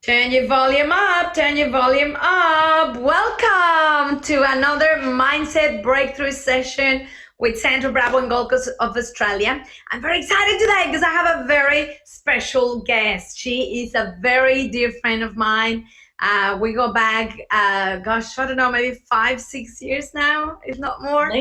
Turn your volume up, turn your volume up. Welcome to another Mindset Breakthrough session with Sandra Bravo in Gold Coast of Australia. I'm very excited today because I have a very special guest. She is a very dear friend of mine. We go back, I don't know, maybe 5-6 years now, if not more.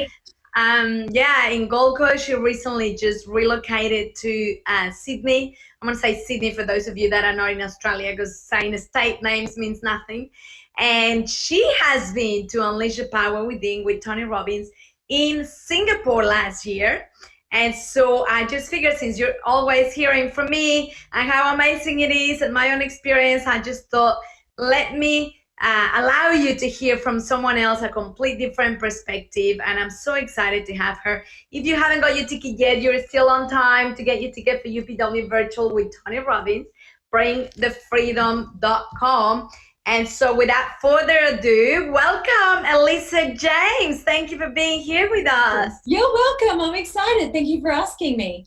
In Gold Coast, she recently just relocated to Sydney. I'm going to say Sydney for those of you that are not in Australia, because saying state names means nothing. And she has been to Unleash the Power Within with Tony Robbins in Singapore last year. And so I just figured, since you're always hearing from me and how amazing it is and my own experience, I just thought, let me allow you to hear from someone else a complete different perspective. And I'm so excited to have her. If you haven't got your ticket yet, you're still on time to get your ticket for UPW Virtual with Tony Robbins. bringthefreedom.com. And so without further ado, welcome Elisa James. Thank you for being here with us. You're welcome. I'm excited. Thank you for asking me.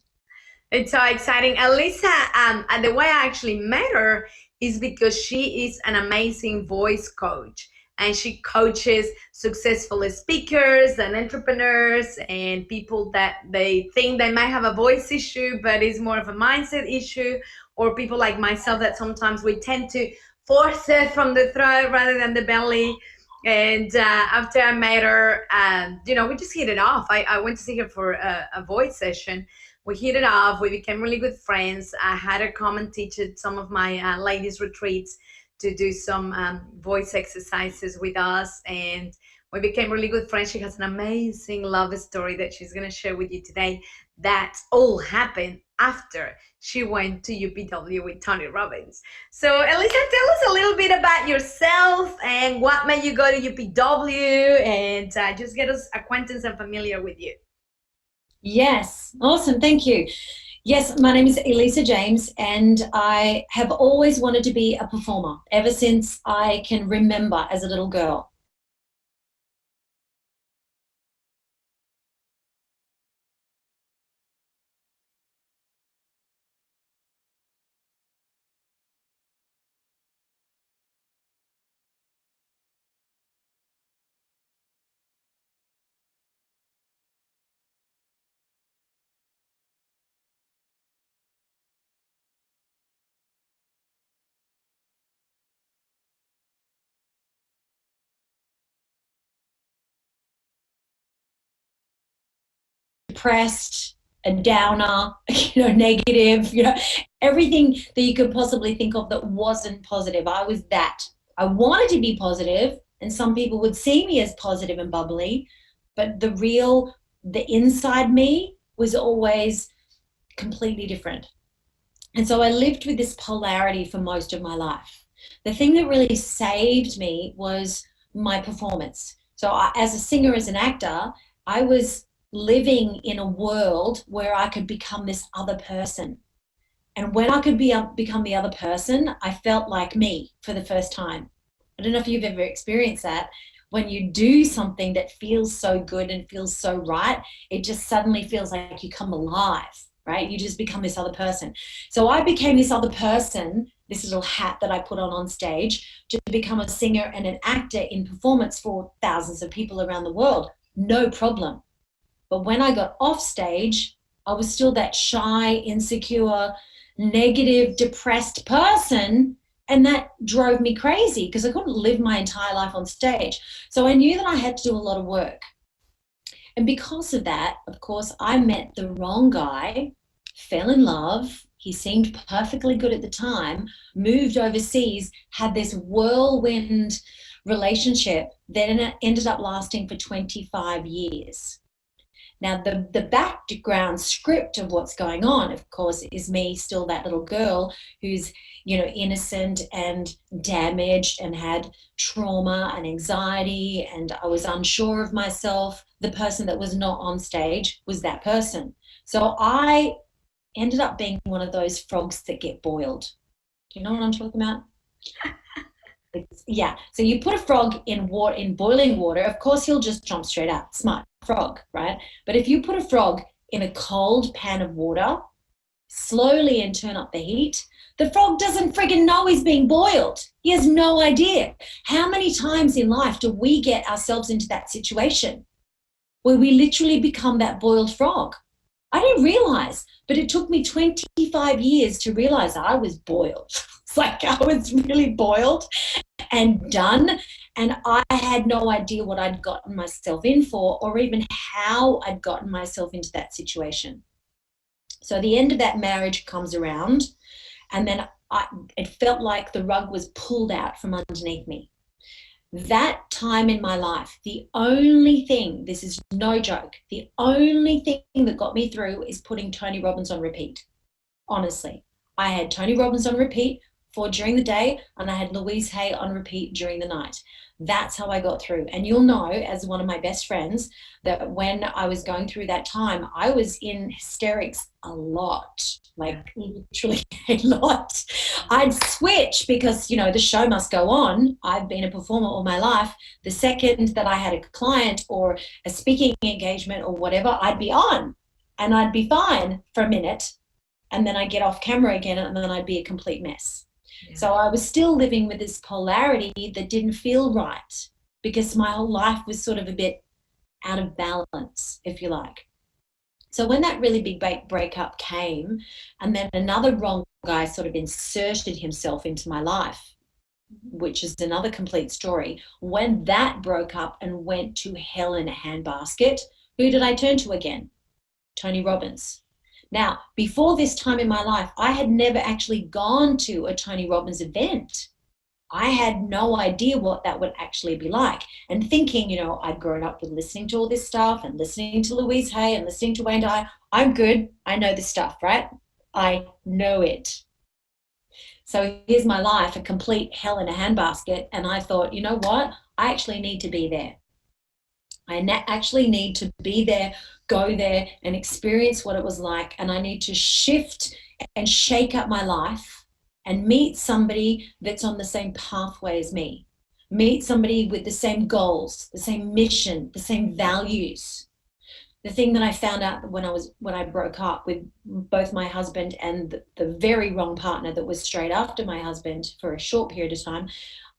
It's so exciting. Elisa, and the way I actually met her is because she is an amazing voice coach, and she coaches successful speakers and entrepreneurs and people that they think they might have a voice issue, but it's more of a mindset issue, or people like myself that sometimes we tend to force it from the throat rather than the belly. And after I met her, we just hit it off. I went to see her for a voice session. We hit it off. We became really good friends. I had her come and teach at some of my ladies' retreats to do some voice exercises with us, and we became really good friends. She has an amazing love story that she's going to share with you today. That all happened after she went to UPW with Tony Robbins. So Elisa, tell us a little bit about yourself and what made you go to UPW, and just get us acquainted and familiar with you. Yes, awesome. Thank you. Yes, my name is Elisa James, and I have always wanted to be a performer ever since I can remember as a little girl. Depressed, a downer, negative, everything that you could possibly think of that wasn't positive. I was that. I wanted to be positive, and some people would see me as positive and bubbly, but the inside me was always completely different. And so I lived with this polarity for most of my life. The thing that really saved me was my performance. So as a singer, as an actor, I was living in a world where I could become this other person. And when I could become the other person, I felt like me for the first time. I don't know if you've ever experienced that. When you do something that feels so good and feels so right, it just suddenly feels like you come alive, right? You just become this other person. So I became this other person, this little hat that I put on stage, to become a singer and an actor in performance for thousands of people around the world. No problem. But when I got off stage, I was still that shy, insecure, negative, depressed person. And that drove me crazy because I couldn't live my entire life on stage. So I knew that I had to do a lot of work. And because of that, of course, I met the wrong guy, fell in love. He seemed perfectly good at the time, moved overseas, had this whirlwind relationship that ended up lasting for 25 years. Now, the background script of what's going on, of course, is me still that little girl who's, innocent and damaged and had trauma and anxiety, and I was unsure of myself. The person that was not on stage was that person. So I ended up being one of those frogs that get boiled. Do you know what I'm talking about? Yeah, so you put a frog in boiling water, of course he'll just jump straight out. Smart frog, right? But if you put a frog in a cold pan of water, slowly and turn up the heat, the frog doesn't friggin' know he's being boiled. He has no idea. How many times in life do we get ourselves into that situation where we literally become that boiled frog? I didn't realize, but it took me 25 years to realize I was boiled. It's like I was really boiled and done, and I had no idea what I'd gotten myself in for, or even how I'd gotten myself into that situation. So the end of that marriage comes around, and then it felt like the rug was pulled out from underneath me. That time in my life, the only thing, this is no joke, the only thing that got me through is putting Tony Robbins on repeat. Honestly, I had Tony Robbins on repeat for during the day, and I had Louise Hay on repeat during the night. That's how I got through. And you'll know, as one of my best friends, that when I was going through that time, I was in hysterics a lot, like literally a lot. I'd switch because, you know, the show must go on. I've been a performer all my life. The second that I had a client or a speaking engagement or whatever, I'd be on and I'd be fine for a minute. And then I'd get off camera again and then I'd be a complete mess. Yeah. So I was still living with this polarity that didn't feel right because my whole life was sort of a bit out of balance, if you like. So when that really big breakup came, and then another wrong guy sort of inserted himself into my life, which is another complete story. When that broke up and went to hell in a handbasket, who did I turn to again? Tony Robbins. Now, before this time in my life, I had never actually gone to a Tony Robbins event. I had no idea what that would actually be like. And thinking, you know, I'd grown up with listening to all this stuff and listening to Louise Hay and listening to Wayne Dyer. I'm good. I know this stuff, right? I know it. So here's my life, a complete hell in a handbasket. And I thought, you know what? I actually need to be there. I actually need to be there, go there and experience what it was like. And I need to shift and shake up my life and meet somebody that's on the same pathway as me. Meet somebody with the same goals, the same mission, the same values. The thing that I found out when I broke up with both my husband and the very wrong partner that was straight after my husband for a short period of time,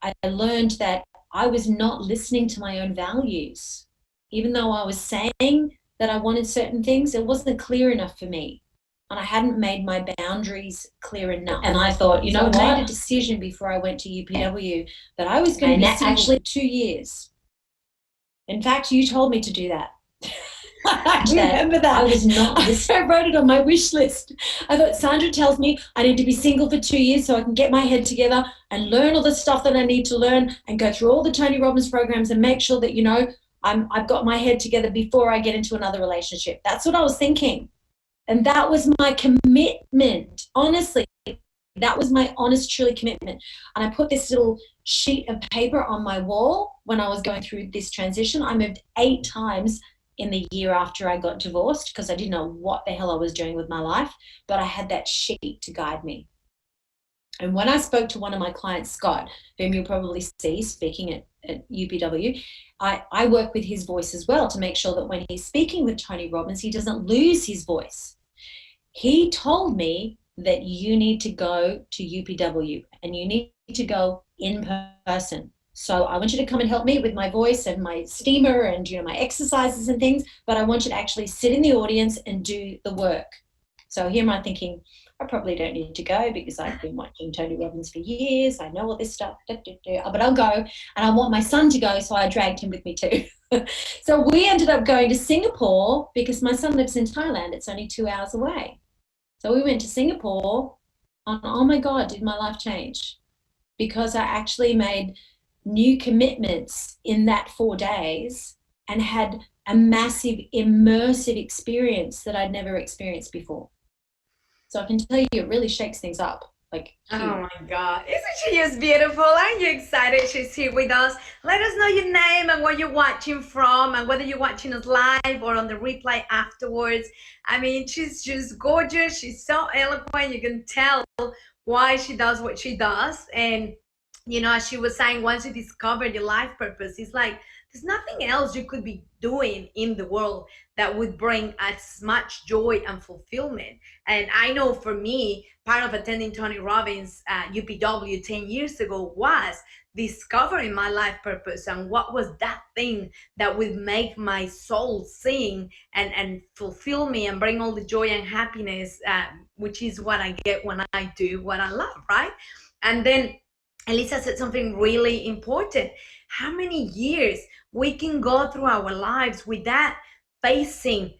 I learned that I was not listening to my own values. Even though I was saying that I wanted certain things, it wasn't clear enough for me. And I hadn't made my boundaries clear enough. And I thought, you know what? I made a decision before I went to UPW that I was going to be actually 2 years. In fact, you told me to do that. I remember that. I was not. I wrote it on my wish list. I thought, Sandra tells me I need to be single for 2 years so I can get my head together and learn all the stuff that I need to learn and go through all the Tony Robbins programs and make sure that, you know, I've got my head together before I get into another relationship. That's what I was thinking. And that was my commitment. Honestly, that was my honest, truly commitment. And I put this little sheet of paper on my wall when I was going through this transition. I moved 8 times in the year after I got divorced because I didn't know what the hell I was doing with my life, but I had that sheet to guide me. And when I spoke to one of my clients, Scott, whom you'll probably see speaking at UPW, I work with his voice as well to make sure that when he's speaking with Tony Robbins, he doesn't lose his voice. He told me that you need to go to UPW and you need to go in person. So I want you to come and help me with my voice and my steamer and, you know, my exercises and things, but I want you to actually sit in the audience and do the work. So here am I thinking, I probably don't need to go because I've been watching Tony Robbins for years. I know all this stuff, but I'll go. And I want my son to go, so I dragged him with me too. So we ended up going to Singapore because my son lives in Thailand. It's only 2 hours away. So we went to Singapore and oh my God, did my life change? Because I actually made new commitments in that 4 days and had a massive immersive experience that I'd never experienced before. So I can tell you, it really shakes things up. Like, oh my God, isn't she just beautiful? Aren't you excited she's here with us? Let us know your name and where you're watching from and whether you're watching us live or on the replay afterwards. I mean, she's just gorgeous. She's so eloquent. You can tell why she does what she does. And, you know, as she was saying, once you discover your life purpose, it's like there's nothing else you could be doing in the world that would bring as much joy and fulfillment. And I know for me, part of attending Tony Robbins UPW 10 years ago was discovering my life purpose and what was that thing that would make my soul sing and fulfill me and bring all the joy and happiness, which is what I get when I do what I love, right? And then Elisa said something really important. How many years we can go through our lives without facing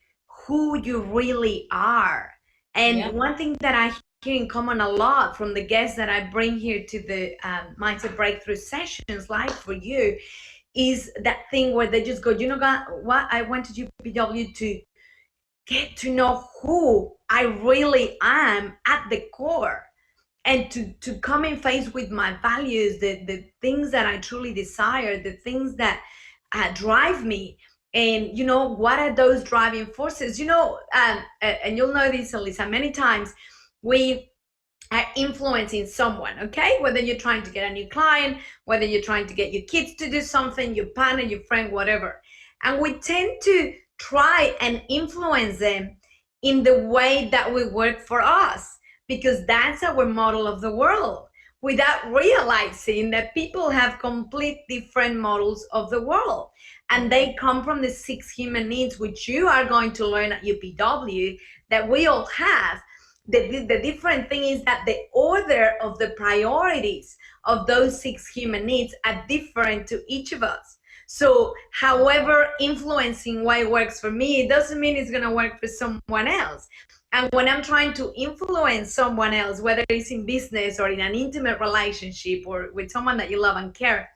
who you really are? And Yeah. one thing that I hear in common a lot from the guests that I bring here to the Mindset Breakthrough sessions, like for you, is that thing where they just go, you know what, I went to UPW to get to know who I really am at the core, and to come in face with my values, the things that I truly desire, the things that drive me. And you know, what are those driving forces? You know, and you'll know this, Elisa, many times we are influencing someone, okay? Whether you're trying to get a new client, whether you're trying to get your kids to do something, your partner, your friend, whatever. And we tend to try and influence them in the way that will work for us, because that's our model of the world, without realizing that people have complete different models of the world. And they come from the 6 human needs, which you are going to learn at UPW, that we all have. The different thing is that the order of the priorities of those 6 human needs are different to each of us. So however influencing way works for me, it doesn't mean it's going to work for someone else. And when I'm trying to influence someone else, whether it's in business or in an intimate relationship or with someone that you love and care,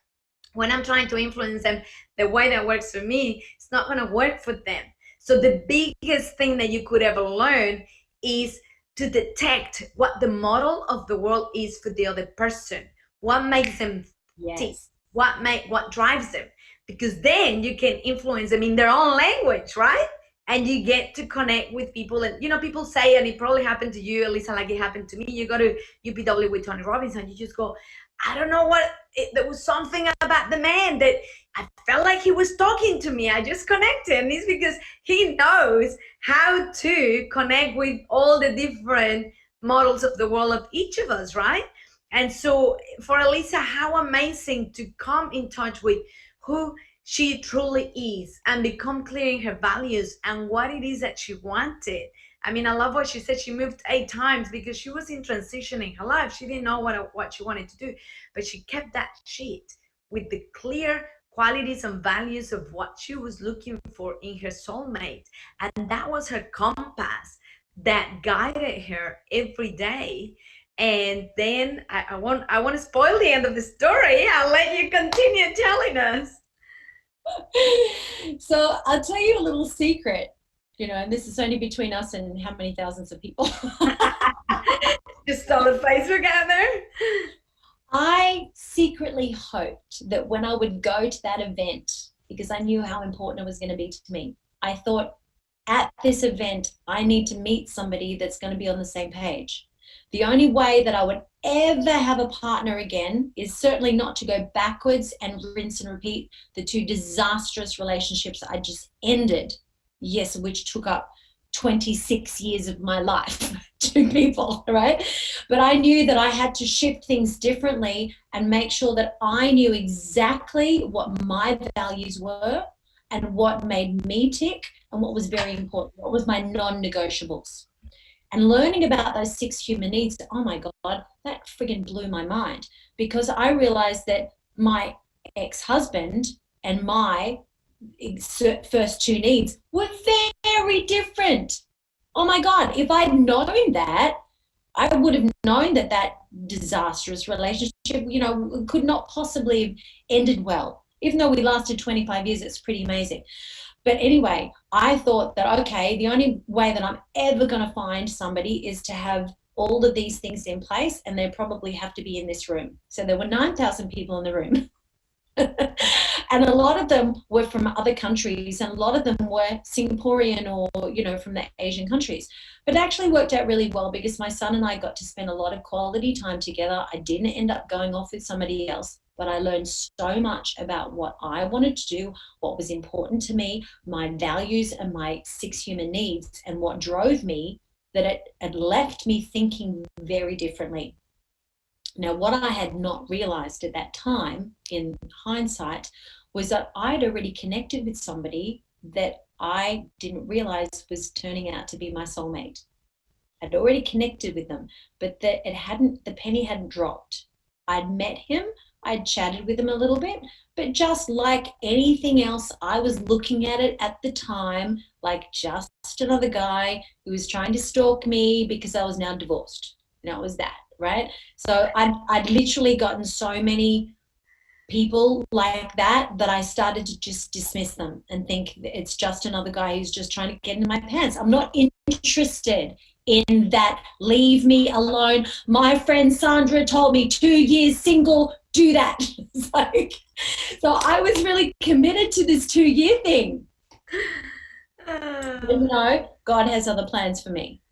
when I'm trying to influence them the way that works for me, it's not going to work for them. So the biggest thing that you could ever learn is to detect what the model of the world is for the other person. What makes them tick? What drives them? Because then you can influence them in their own language, right? And you get to connect with people. And you know, people say, and it probably happened to you, Elisa, like it happened to me, you go to UPW with Tony Robbins and you just go, I don't know what, there was something about the man that I felt like he was talking to me. I just connected. And it's because he knows how to connect with all the different models of the world of each of us, right? And so for Elisa, how amazing to come in touch with who she truly is and become clear in her values and what it is that she wanted. I mean, I love what she said. She moved 8 times because she was in transition in her life. She didn't know what she wanted to do, but she kept that sheet with the clear qualities and values of what she was looking for in her soulmate. And that was her compass that guided her every day. And then I want to spoil the end of the story. I'll let you continue telling us. So I'll tell you a little secret, you know, and this is only between us and how many thousands of people. Just on the Facebook out there. I secretly hoped that when I would go to that event, because I knew how important it was going to be to me, I thought at this event, I need to meet somebody that's going to be on the same page. The only way that I would ever have a partner again is certainly not to go backwards and rinse and repeat the 2 disastrous relationships I just ended, yes, which took up 26 years of my life, 2 people, right? But I knew that I had to shift things differently and make sure that I knew exactly what my values were and what made me tick and what was very important, what was my non-negotiables. And learning about those 6 human needs, oh my God, that friggin' blew my mind, because I realized that my ex-husband and my first 2 needs were very different. Oh my God, if I'd known that, I would have known that that disastrous relationship, you know, could not possibly have ended well. Even though we lasted 25 years, it's pretty amazing. But anyway, I thought that, okay, the only way that I'm ever going to find somebody is to have all of these things in place, and they probably have to be in this room. So there were 9,000 people in the room. And a lot of them were from other countries, and a lot of them were Singaporean or, you know, from the Asian countries. But it actually worked out really well because my son and I got to spend a lot of quality time together. I didn't end up going off with somebody else. but I learned so much about what I wanted to do, what was important to me, my values and my 6 human needs, and what drove me, that it left me thinking very differently. Now, what I had not realized at that time, in hindsight, was that I'd already connected with somebody that I didn't realize was turning out to be my soulmate. I'd already connected with them, but the penny hadn't dropped. I'd met him, I'd chatted with him a little bit, but just like anything else, I was looking at it at the time like just another guy who was trying to stalk me because I was now divorced. And that was that, right? So I'd literally gotten so many people like that I started to just dismiss them and think it's just another guy who's just trying to get into my pants. I'm not interested in that. Leave me alone. My friend Sandra told me 2 years single, do that. It's like, so I was really committed to this 2-year thing. You know, God has other plans for me.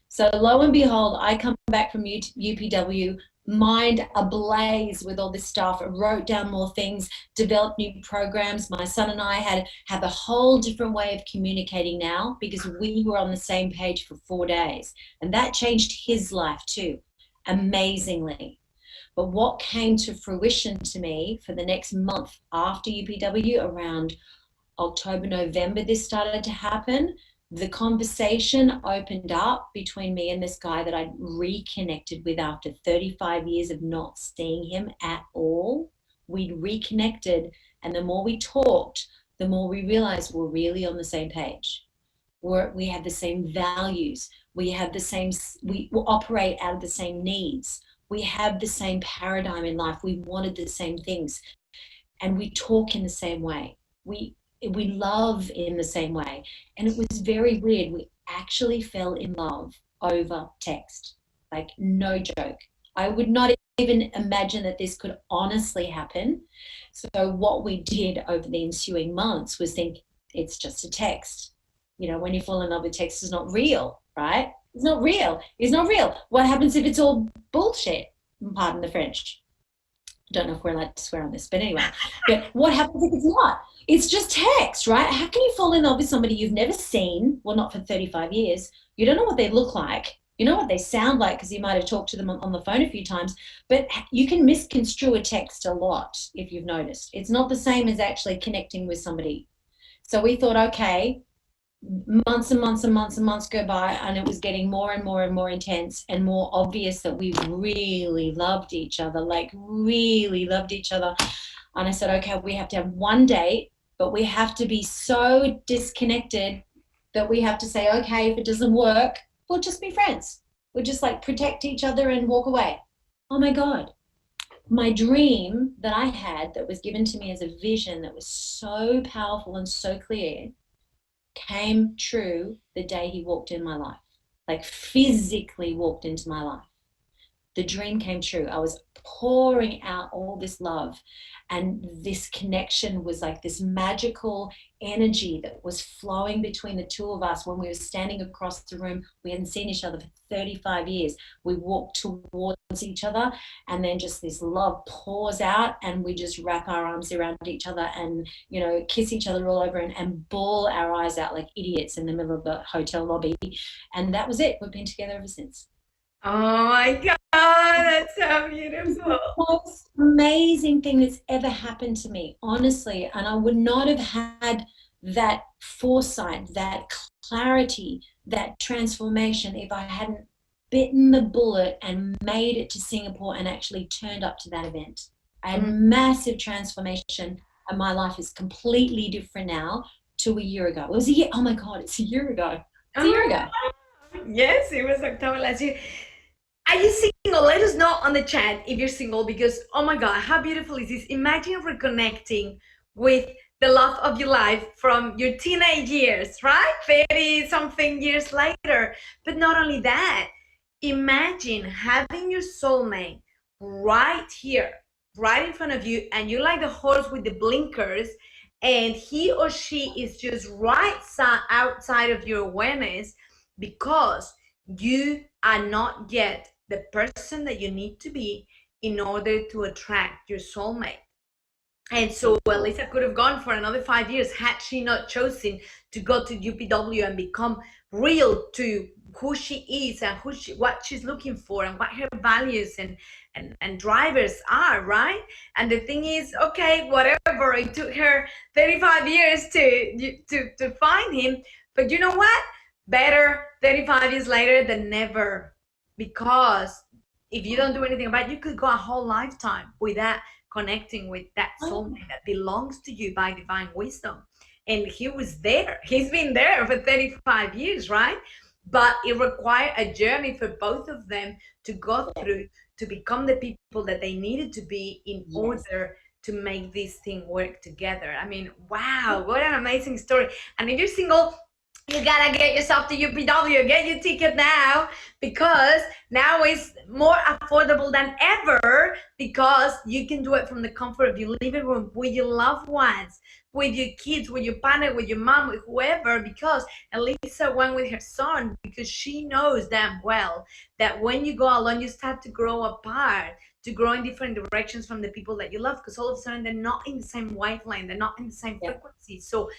So lo and behold, I come back from UPW, mind ablaze with all this stuff, wrote down more things, developed new programs. My son and I have a whole different way of communicating now because we were on the same page for 4 days. And that changed his life too, amazingly. But what came to fruition to me for the next month after UPW, around October, November, this started to happen. The conversation opened up between me and this guy that I'd reconnected with after 35 years of not seeing him at all. We'd reconnected, and the more we talked, the more we realized we're really on the same page. We have the same values. We operate out of the same needs. We have the same paradigm in life. We wanted the same things. And we talk in the same way. We love in the same way. And it was very weird. We actually fell in love over text. Like, no joke. I would not even imagine that this could honestly happen. So what we did over the ensuing months was think, it's just a text. You know, when you fall in love with text, it's not real, right? It's not real. It's not real. What happens if it's all bullshit? Pardon the French. I don't know if we're allowed to swear on this, but anyway. But what happens if it's not? It's just text, right? How can you fall in love with somebody you've never seen? Well, not for 35 years. You don't know what they look like. You know what they sound like because you might have talked to them on the phone a few times. But you can misconstrue a text a lot if you've noticed. It's not the same as actually connecting with somebody. So we thought, okay, months and months and months and months go by, and it was getting more and more and more intense and more obvious that we really loved each other, like really loved each other. And I said, okay, we have to have one date, but we have to be so disconnected that we have to say, okay, if it doesn't work, we'll just be friends. We'll just like protect each other and walk away. Oh my God. My dream that I had, that was given to me as a vision that was so powerful and so clear, came true the day he walked in my life, like physically walked into my life. The dream came true. I was pouring out all this love, and this connection was like this magical energy that was flowing between the two of us when we were standing across the room. We hadn't seen each other for 35 years. We walked towards each other, and then just this love pours out, and we just wrap our arms around each other and, you know, kiss each other all over and bawl our eyes out like idiots in the middle of the hotel lobby. And that was it. We've been together ever since. Oh my God, that's so beautiful. The most amazing thing that's ever happened to me, honestly. And I would not have had that foresight, that clarity, that transformation if I hadn't bitten the bullet and made it to Singapore and actually turned up to that event. I had massive transformation, and my life is completely different now to a year ago. It was a year. Oh my God, it's a year ago. It's a year ago. Yes, it was October last year. Are you single? Let us know on the chat if you're single, because oh my God, how beautiful is this? Imagine reconnecting with the love of your life from your teenage years, right? 30 something years later. But not only that, imagine having your soulmate right here, right in front of you, and you're like the horse with the blinkers, and he or she is just right outside of your awareness because you are not yet the person that you need to be, in order to attract your soulmate. And so Elisa could have gone for another 5 years had she not chosen to go to UPW and become real to who she is and what she's looking for and what her values and drivers are, right? And the thing is, okay, whatever, it took her 35 years to find him, but you know what? Better 35 years later than never, because if you don't do anything about it, you could go a whole lifetime without connecting with that soulmate that belongs to you by divine wisdom. And he was there. He's been there for 35 years, right? But it required a journey for both of them to go through to become the people that they needed to be in order to make this thing work together. I mean, wow, what an amazing story. And if you're single, you gotta get yourself to UPW, get your ticket now, because now it's more affordable than ever, because you can do it from the comfort of your living room with your loved ones, with your kids, with your partner, with your mom, with whoever, because Elisa went with her son because she knows damn well that when you go alone, you start to grow apart, to grow in different directions from the people that you love, because all of a sudden they're not in the same wavelength, they're not in the same frequency. So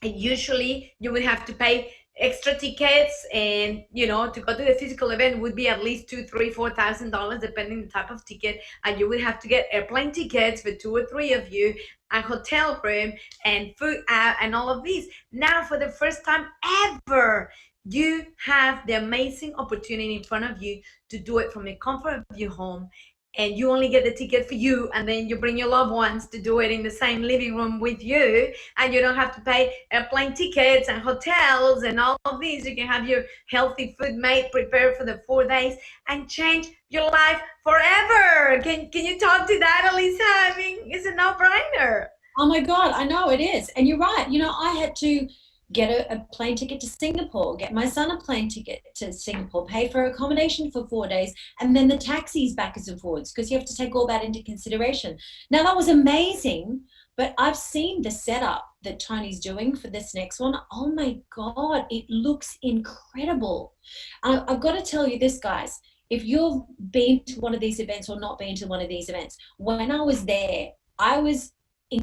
usually you would have to pay extra tickets, and you know, to go to the physical event would be at least $2,000, $3,000, $4,000 depending the type of ticket, and you would have to get airplane tickets for 2 or 3 of you, a hotel room and food out and all of these. Now for the first time ever, you have the amazing opportunity in front of you to do it from the comfort of your home, and you only get the ticket for you, and then you bring your loved ones to do it in the same living room with you, and you don't have to pay airplane tickets and hotels and all of these. You can have your healthy food made, prepared for the 4 days, and change your life forever. Can you talk to that, Elisa? I mean, it's a no-brainer. Oh my God, I know it is. And you're right. You know, I had to get a plane ticket to Singapore, get my son a plane ticket to Singapore, pay for accommodation for 4 days, and then the taxis backwards and forwards, because you have to take all that into consideration. Now, that was amazing, but I've seen the setup that Tony's doing for this next one. Oh my God, it looks incredible. I've got to tell you this, guys. If you've been to one of these events or not been to one of these events, when I was there, I was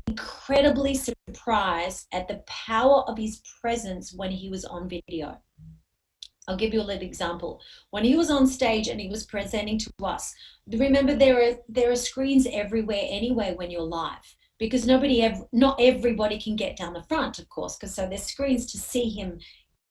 incredibly surprised at the power of his presence when he was on video. I'll give you a little example. When he was on stage and he was presenting to us, remember there are screens everywhere anyway when you're live, because not everybody can get down the front, of course, because so there's screens to see him,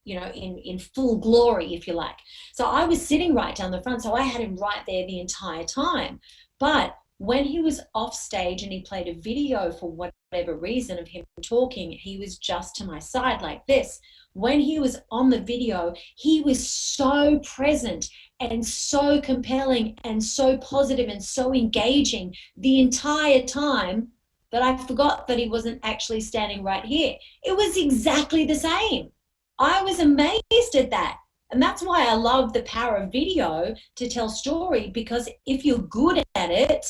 you know, in full glory, if you like. So I was sitting right down the front, so I had him right there the entire time. But when he was off stage and he played a video for whatever reason of him talking, he was just to my side like this. When he was on the video, he was so present and so compelling and so positive and so engaging the entire time that I forgot that he wasn't actually standing right here. It was exactly the same. I was amazed at that. And that's why I love the power of video to tell story, because if you're good at it,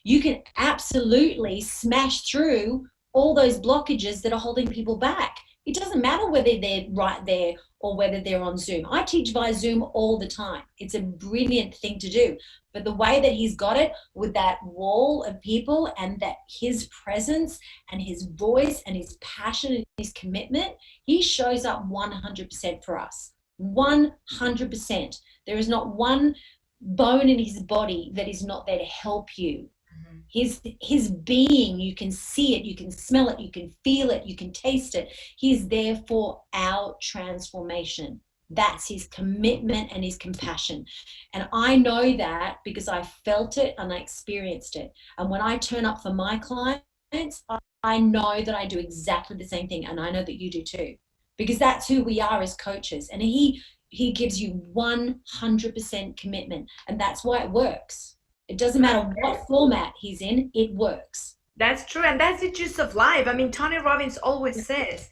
you can absolutely smash through all those blockages that are holding people back. It doesn't matter whether they're right there or whether they're on Zoom. I teach via Zoom all the time. It's a brilliant thing to do. But the way that he's got it with that wall of people, and that his presence and his voice and his passion and his commitment, he shows up 100% for us. 100%. There is not one bone in his body that is not there to help you. His being, you can see it, you can smell it, you can feel it, you can taste it. He's there for our transformation. That's his commitment and his compassion. And I know that because I felt it and I experienced it. And when I turn up for my clients, I know that I do exactly the same thing. And I know that you do too, because that's who we are as coaches. And he gives you 100% commitment. And that's why it works. It doesn't matter what format he's in, it works. That's true. And that's the juice of life. I mean, Tony Robbins always says,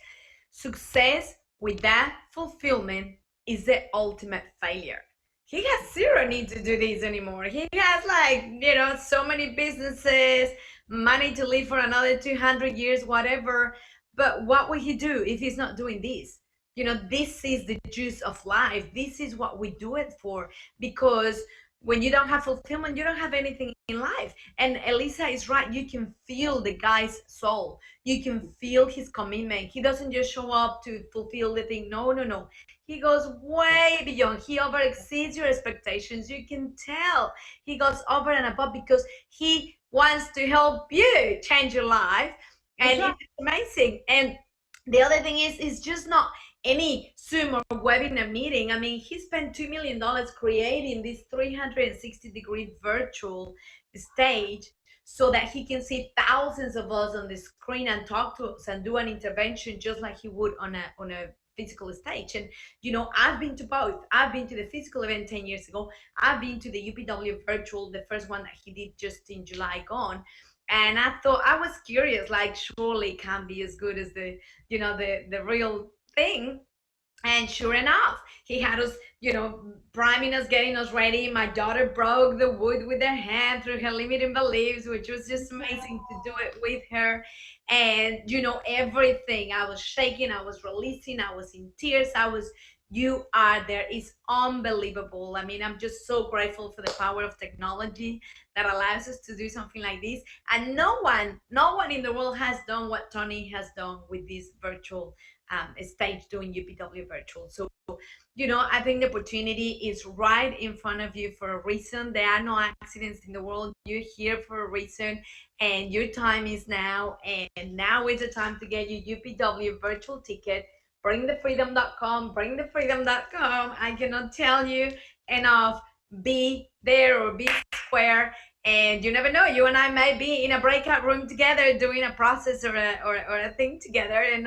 success without fulfillment is the ultimate failure. He has zero need to do this anymore. He has, like, you know, so many businesses, money to live for another 200 years, whatever. But what will he do if he's not doing this? You know, this is the juice of life. This is what we do it for, because when you don't have fulfillment, you don't have anything in life. And Elisa is right. You can feel the guy's soul. You can feel his commitment. He doesn't just show up to fulfill the thing. No, no, no. He goes way beyond. He over exceeds your expectations. You can tell he goes over and above because he wants to help you change your life. And it's amazing. And the other thing is, it's just not any Zoom or webinar meeting. I mean, he spent $2 million creating this 360-degree virtual stage so that he can see thousands of us on the screen and talk to us and do an intervention just like he would on a physical stage. And you know, I've been to both. I've been to the physical event 10 years ago. I've been to the UPW virtual, the first one that he did just in July gone. And I thought, I was curious, like, surely it can't be as good as the, you know, the real thing. And sure enough, he had us, you know, priming us, getting us ready. My daughter broke the wood with her hand through her limiting beliefs, which was just amazing to do it with her. And, you know, everything. I was shaking, I was releasing, I was in tears. You are there. It's unbelievable. I mean, I'm just so grateful for the power of technology that allows us to do something like this. And no one in the world has done what Tony has done with this virtual stage doing UPW virtual. So, you know, I think the opportunity is right in front of you for a reason. There are no accidents in the world. You're here for a reason, and your time is now. And now is the time to get your UPW virtual ticket. Bringthefreedom.com, bringthefreedom.com. I cannot tell you enough. Be there or be square. And you never know, you and I may be in a breakout room together doing a process or a thing together. And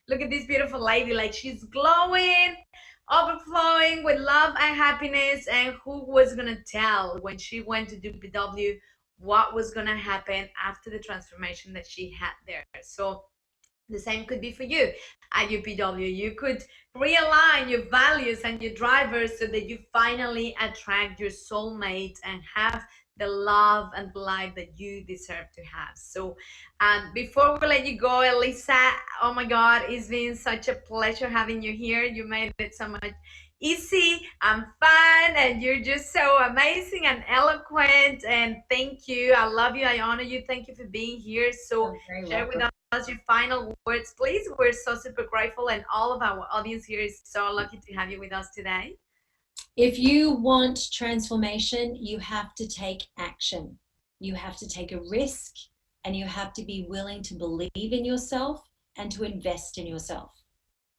look at this beautiful lady, like she's glowing, overflowing with love and happiness. And who was going to tell when she went to UPW what was going to happen after the transformation that she had there? So the same could be for you at UPW. You could realign your values and your drivers so that you finally attract your soulmate and have the love and the life that you deserve to have. So before we let you go, Elisa, oh my God, it's been such a pleasure having you here. You made it so much easy and fun, and you're just so amazing and eloquent. And thank you. I love you. I honor you. Thank you for being here. So share with us your final words, please. We're so super grateful, and all of our audience here is so lucky to have you with us today. If you want transformation, you have to take action. You have to take a risk, and you have to be willing to believe in yourself and to invest in yourself.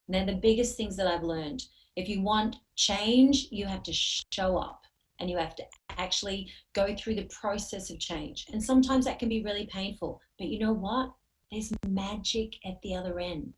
And they're the biggest things that I've learned. If you want change, you have to show up, and you have to actually go through the process of change. And sometimes that can be really painful, but you know what? There's magic at the other end.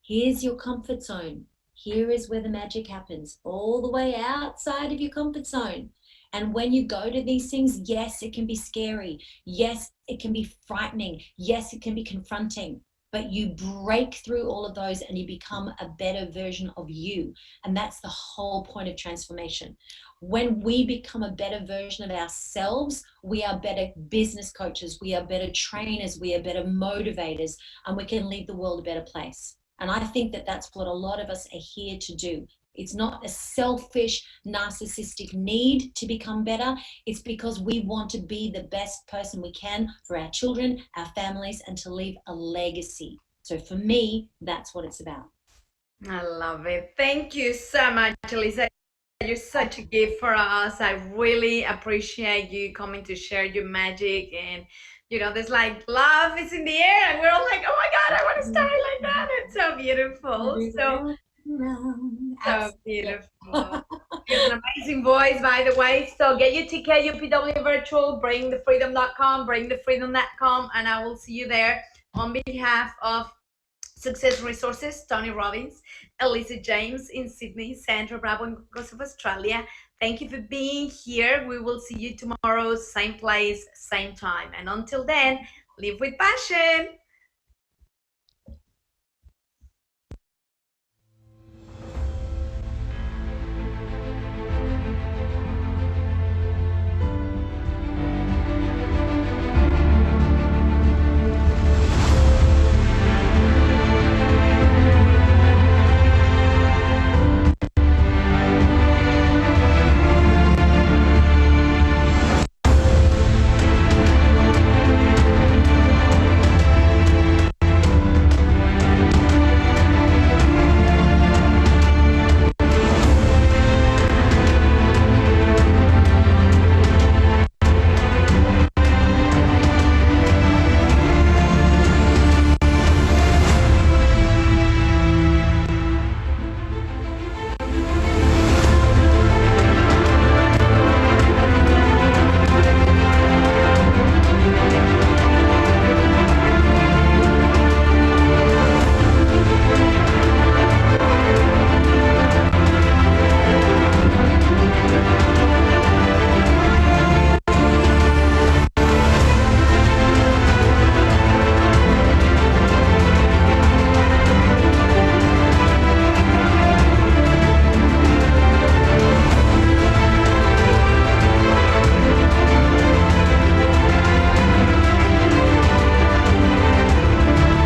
Here's your comfort zone. Here is where the magic happens, all the way outside of your comfort zone. And when you go to these things, yes, it can be scary. Yes, it can be frightening. Yes, it can be confronting. But you break through all of those and you become a better version of you. And that's the whole point of transformation. When we become a better version of ourselves, we are better business coaches, we are better trainers, we are better motivators, and we can leave the world a better place. And I think that that's what a lot of us are here to do. It's not a selfish, narcissistic need to become better. It's because we want to be the best person we can for our children, our families, and to leave a legacy. So for me, that's what it's about. I love it. Thank you so much, Elisa. You're such a gift for us. I really appreciate you coming to share your magic. And, you know, there's like love is in the air, and we're all like, oh my God, I want to start like that. It's so beautiful. So beautiful. It's an amazing voice, by the way. So get your ticket, UPW Virtual, bringthefreedom.com, bringthefreedom.com, and I will see you there. On behalf of Success Resources, Tony Robbins, Elisa James in Sydney, Sandra Bravo in Australia. Thank you for being here. We will see you tomorrow, same place, same time. And until then, live with passion.